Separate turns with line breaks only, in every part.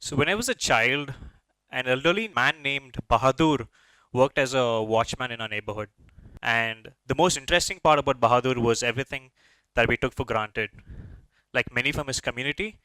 So when I was a child, an elderly man named Bahadur worked as a watchman in our neighborhood. And the most interesting part about Bahadur was everything that we took for granted. Like many from his community,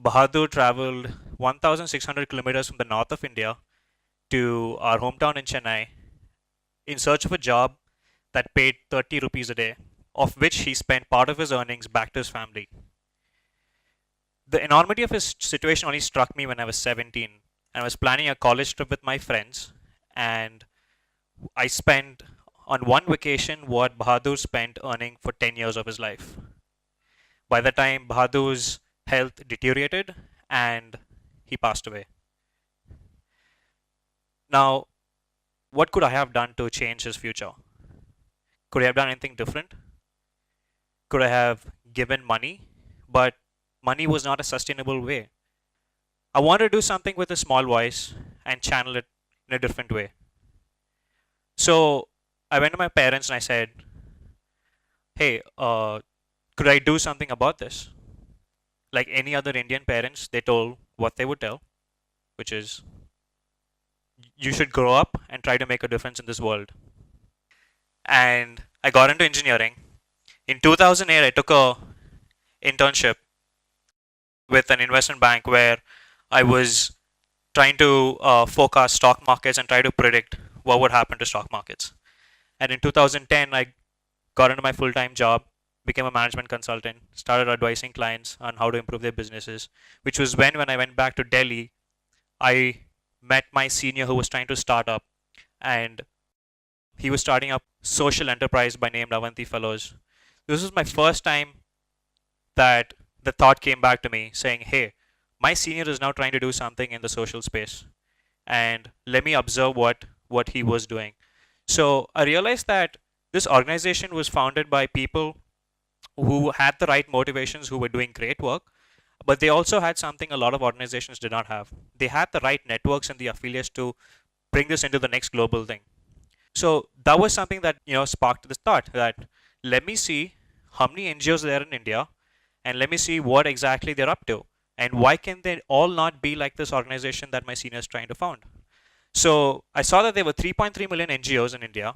Bahadur traveled 1,600 kilometers from the north of India to our hometown in Chennai in search of a job that paid 30 rupees a day, of which he spent part of his earnings back to his family. The enormity of his situation only struck me when I was 17 and I was planning a college trip with my friends, and I spent on one vacation what Bahadur spent earning for 10 years of his life. By the time Bahadur's health deteriorated and he passed away. Now, what could I have done to change his future? Could I have done anything different? Could I have given money? But money was not a sustainable way. I wanted to do something with a small voice and channel it in a different way. So I went to my parents and I said, hey, could I do something about this? Like any other Indian parents, they told what they would tell, which is you should grow up and try to make a difference in this world. And I got into engineering. In 2008, I took a internship with an investment bank where I was trying to forecast stock markets and try to predict what would happen to stock markets. And in 2010, I got into my full-time job, became a management consultant, started advising clients on how to improve their businesses, which was when I went back to Delhi, I met my senior who was trying to start up, and he was starting up social enterprise by name Avanti Fellows. This was my first time that the thought came back to me saying, hey, my senior is now trying to do something in the social space, and let me observe what he was doing. So I realized that this organization was founded by people who had the right motivations, who were doing great work, but they also had something a lot of organizations did not have. They had the right networks and the affiliates to bring this into the next global thing. So that was something that sparked this thought that let me see how many NGOs there are in India, and let me see what exactly they're up to, and why can they all not be like this organization that my senior is trying to found. So I saw that there were 3.3 million NGOs in India.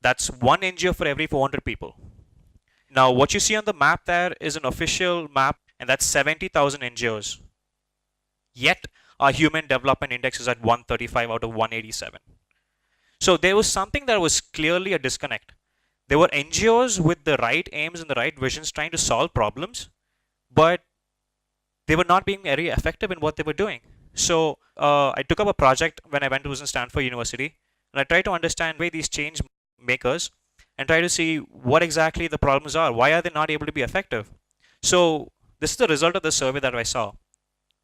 That's one NGO for every 400 people. Now what you see on the map there is an official map, and that's 70,000 NGOs. Yet our Human Development Index is at 135 out of 187. So there was something that was clearly a disconnect. There were NGOs with the right aims and the right visions trying to solve problems, but they were not being very effective in what they were doing. So I took up a project when I went to Stanford University, and I tried to understand why these change makers and try to see what exactly the problems are. Why are they not able to be effective? So this is the result of the survey that I saw.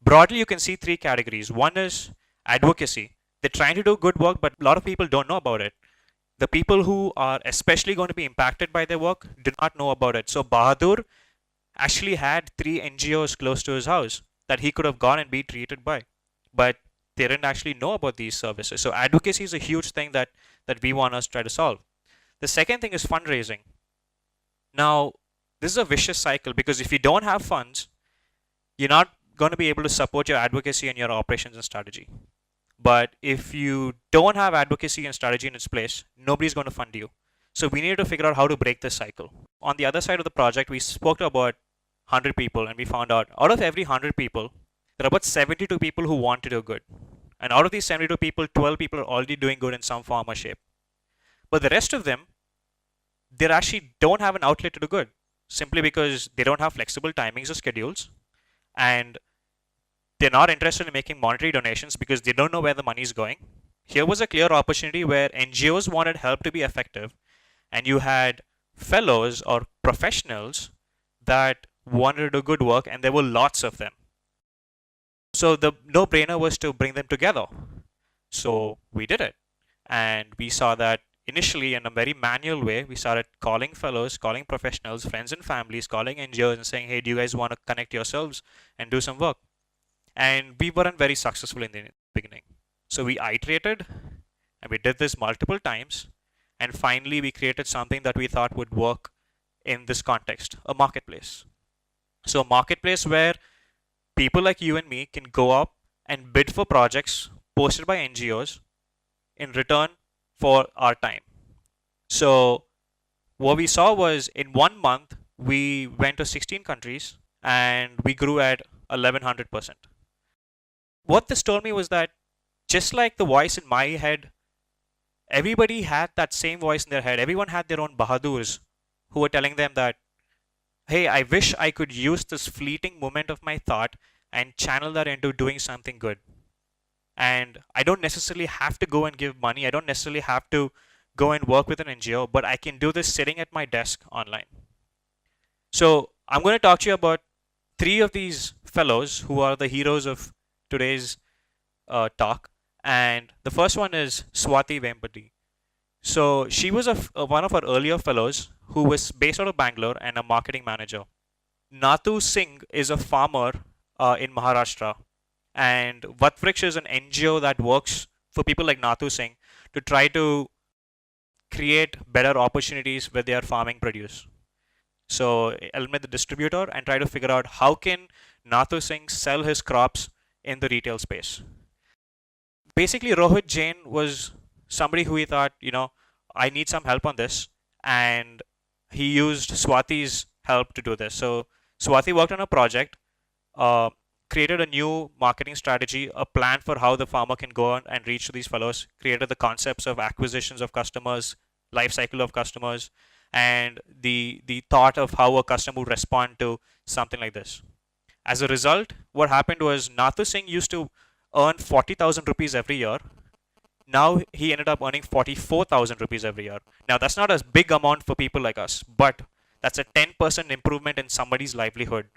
Broadly, you can see three categories. One is advocacy. They're trying to do good work, but a lot of people don't know about it. The people who are especially going to be impacted by their work do not know about it. So Bahadur actually had 3 NGOs close to his house that he could have gone and be treated by, but they didn't actually know about these services. So advocacy is a huge thing that we want us to try to solve. The second thing is fundraising. Now, this is a vicious cycle because if you don't have funds, you're not going to be able to support your advocacy and your operations and strategy. But if you don't have advocacy and strategy in its place, nobody's going to fund you. So we need to figure out how to break this cycle. On the other side of the project, we spoke to about 100 people, and we found out of every 100 people, there are about 72 people who want to do good. And out of these 72 people, 12 people are already doing good in some form or shape. But the rest of them, they actually don't have an outlet to do good, simply because they don't have flexible timings or schedules, and they're not interested in making monetary donations because they don't know where the money is going. Here was a clear opportunity where NGOs wanted help to be effective, and you had fellows or professionals that wanted to do good work, and there were lots of them. So the no-brainer was to bring them together. So we did it, and we saw that initially in a very manual way, we started calling fellows, calling professionals, friends and families, calling NGOs and saying, hey, do you guys want to connect yourselves and do some work? And we weren't very successful in the beginning. So we iterated, and we did this multiple times, and finally we created something that we thought would work in this context, a marketplace. So a marketplace where people like you and me can go up and bid for projects posted by NGOs in return for our time. So what we saw was in 1 month, we went to 16 countries and we grew at 1100%. What this told me was that just like the voice in my head, everybody had that same voice in their head. Everyone had their own bahadurs who were telling them that, hey, I wish I could use this fleeting moment of my thought and channel that into doing something good. And I don't necessarily have to go and give money. I don't necessarily have to go and work with an NGO, but I can do this sitting at my desk online. So I'm going to talk to you about 3 of these fellows who are the heroes of today's talk. And the first one is Swati Vempati. So she was one of our earlier fellows who was based out of Bangalore and a marketing manager. Nathu Singh is a farmer in Maharashtra, and Vatvriksha is an NGO that works for people like Nathu Singh to try to create better opportunities with their farming produce. So eliminate the distributor and try to figure out how can Nathu Singh sell his crops in the retail space. Basically, Rohit Jain was somebody who he thought, I need some help on this, and he used Swati's help to do this. So Swati worked on a project, created a new marketing strategy, a plan for how the farmer can go on and reach to these fellows, created the concepts of acquisitions of customers, life cycle of customers, and the thought of how a customer would respond to something like this. As a result, what happened was Nathu Singh used to earn 40,000 rupees every year. Now he ended up earning 44,000 rupees every year. Now that's not a big amount for people like us, but that's a 10% improvement in somebody's livelihood.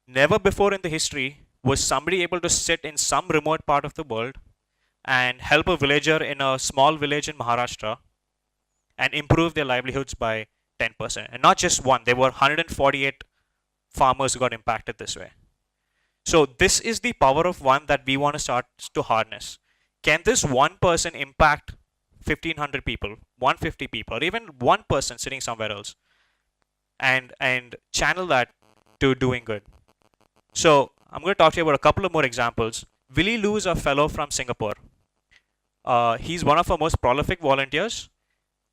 Never before in the history was somebody able to sit in some remote part of the world and help a villager in a small village in Maharashtra and improve their livelihoods by 10%. And not just one, there were 148 farmers who got impacted this way. So this is the power of one that we want to start to harness. Can this one person impact 1,500 people, 150 people, or even one person sitting somewhere else, and channel that to doing good? So I'm going to talk to you about a couple of more examples. Willie Lu is a fellow from Singapore. He's one of our most prolific volunteers.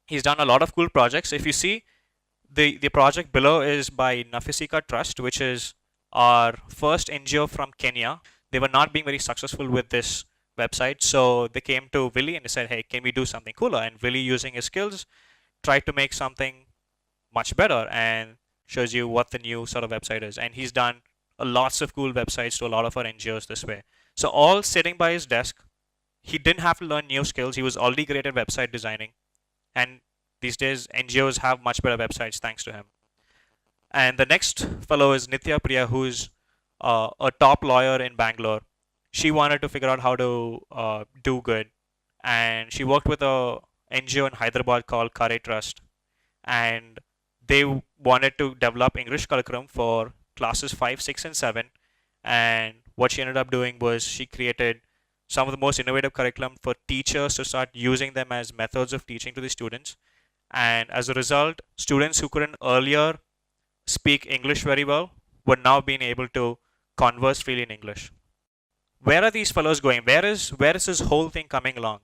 He's done a lot of cool projects. If you see, the project below is by Nafisika Trust, which is our first NGO from Kenya. They were not being very successful with this website, so they came to Willie and they said, hey, can we do something cooler? And Willie, using his skills, tried to make something much better and shows you what the new sort of website is. And he's done lots of cool websites to a lot of our NGOs this way. So all sitting by his desk, he didn't have to learn new skills. He was already great at website designing. And these days, NGOs have much better websites thanks to him. And the next fellow is Nitya Priya, who is a top lawyer in Bangalore. She wanted to figure out how to do good. And she worked with a NGO in Hyderabad called Kare Trust. And they wanted to develop English curriculum for classes 5, 6, and 7. And what she ended up doing was she created some of the most innovative curriculum for teachers to start using them as methods of teaching to the students. And as a result, students who couldn't earlier speak English very well were now being able to converse freely in English. Where are these fellows going? Where is this whole thing coming along?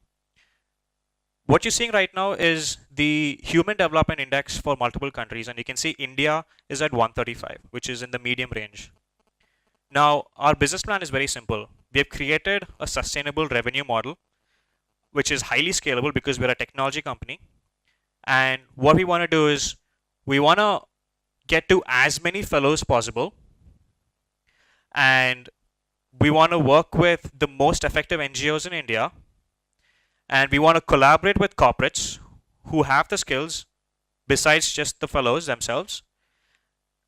What you're seeing right now is the Human Development Index for multiple countries, and you can see India is at 135, which is in the medium range. Now, our business plan is very simple. We have created a sustainable revenue model, which is highly scalable because we're a technology company. And what we want to do is we want to get to as many fellows possible, and we want to work with the most effective NGOs in India, and we want to collaborate with corporates who have the skills besides just the fellows themselves,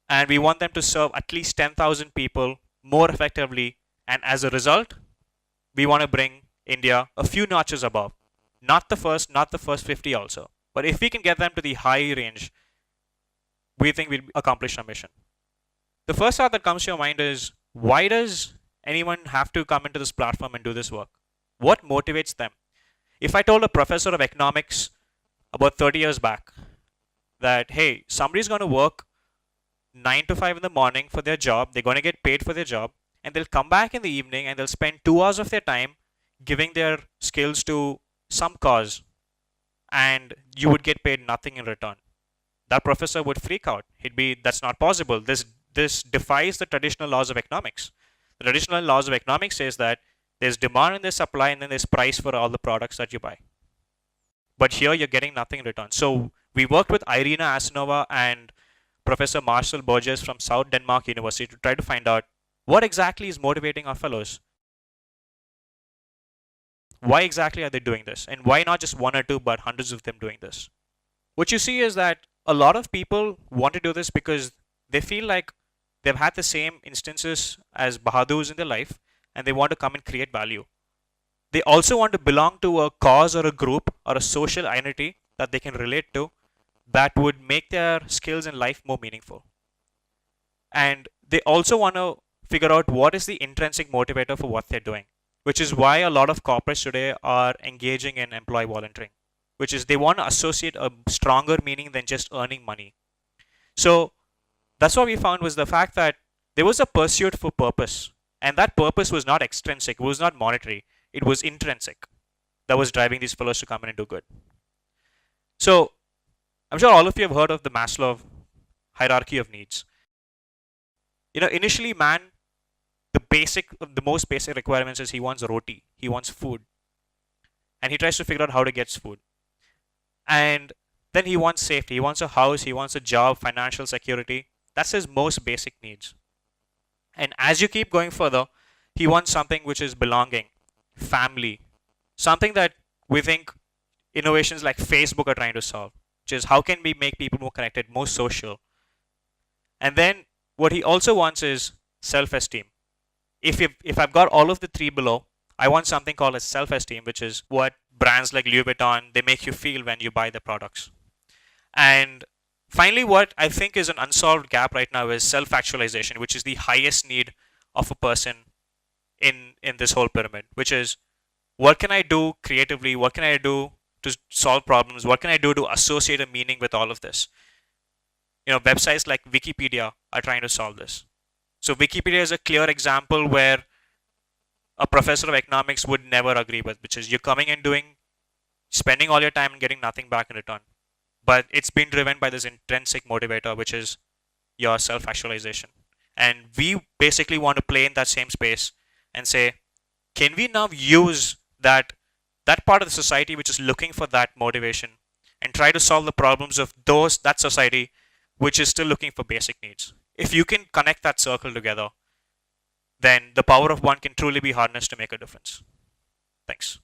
and we want them to serve at least 10,000 people more effectively, and as a result, we want to bring India a few notches above. Not the first 50 also, but if we can get them to the high range, we think we'll accomplish our mission. The first thought that comes to your mind is, why does anyone have to come into this platform and do this work? What motivates them? If I told a professor of economics about 30 years back that, hey, somebody's going to work 9 to 5 in the morning for their job, they're going to get paid for their job, and they'll come back in the evening and they'll spend 2 hours of their time giving their skills to some cause, and you would get paid nothing in return. That professor would freak out. He'd be, that's not possible. This defies the traditional laws of economics. The traditional laws of economics says that there's demand and there's supply, and then there's price for all the products that you buy. But here you're getting nothing in return. So we worked with Irina Asinova and Professor Marcel Borges from South Denmark University to try to find out what exactly is motivating our fellows. Why exactly are they doing this? And why not just one or two, but hundreds of them doing this? What you see is that a lot of people want to do this because they feel like they've had the same instances as Bahadurs in their life, and they want to come and create value. They also want to belong to a cause or a group or a social identity that they can relate to that would make their skills in life more meaningful. And they also want to figure out what is the intrinsic motivator for what they're doing, which is why a lot of corporates today are engaging in employee volunteering, which is they want to associate a stronger meaning than just earning money. So that's what we found was the fact that there was a pursuit for purpose, and that purpose was not extrinsic, it was not monetary, it was intrinsic that was driving these fellows to come in and do good. So I'm sure all of you have heard of the Maslow hierarchy of needs. Initially man, the most basic requirements is he wants roti, he wants food, and he tries to figure out how to get food. And then he wants safety, he wants a house, he wants a job, financial security. That's his most basic needs. And as you keep going further, he wants something which is belonging, family, something that we think innovations like Facebook are trying to solve, which is how can we make people more connected, more social. And then what he also wants is self-esteem. If I've got all of the three below, I want something called as self-esteem, which is what brands like Louis Vuitton, they make you feel when you buy the products. And finally, what I think is an unsolved gap right now is self-actualization, which is the highest need of a person in this whole pyramid, which is what can I do creatively? What can I do to solve problems? What can I do to associate a meaning with all of this? Websites like Wikipedia are trying to solve this. So Wikipedia is a clear example where a professor of economics would never agree with, which is you're coming and spending all your time and getting nothing back in return. But it's been driven by this intrinsic motivator, which is your self-actualization. And we basically want to play in that same space and say, can we now use that part of the society which is looking for that motivation and try to solve the problems of that society which is still looking for basic needs? If you can connect that circle together, then the power of one can truly be harnessed to make a difference. Thanks.